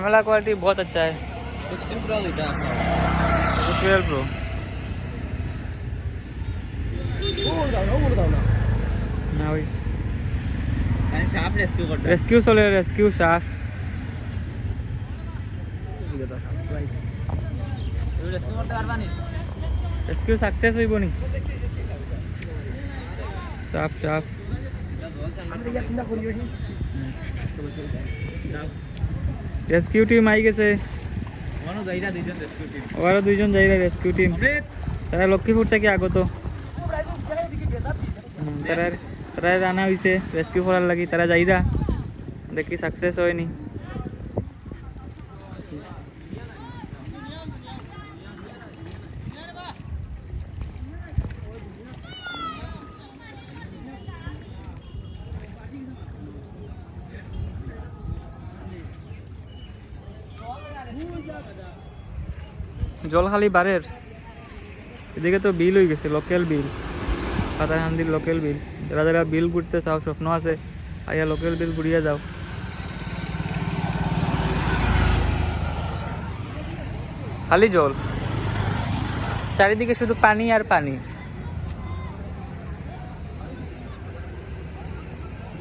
Camera quality बहुत अच्छा है। 16 Pro लेता है 12 Pro ना भाई मैंने शार्प रेस्क्यू करता है रेस्क्यू सोले रेस्क्यू शार्प रेस्क्यू करते পারবানি रेस्क्यू सक्सेस হইব নি শার্প শার্প আমি তো ইয়াত না করিও নি রেস্কিউ টিম আই গেছে মনো যাইরা দুইজন রেস্কিউ টিম ওরা দুইজন যাইরা রেস্কিউ টিম তারা লক্ষ্মীপুর থেকে আগত তারা তারা জানা হইছে রেস্কিউ করার লাগি তারা যাইরা দেখি সাকসেস হয়নি জল খালি বাড়ের এদিকে তো বিল হয়ে গেছে লোকাল বিল পাতাহান্দির লোকাল বিল যারা যারা বিল ঘুরতে চাও স্বপ্ন আছে আইয়া লোকাল বিল ঘুরিয়ে যাও খালি জল চারিদিকে শুধু পানি আর পানি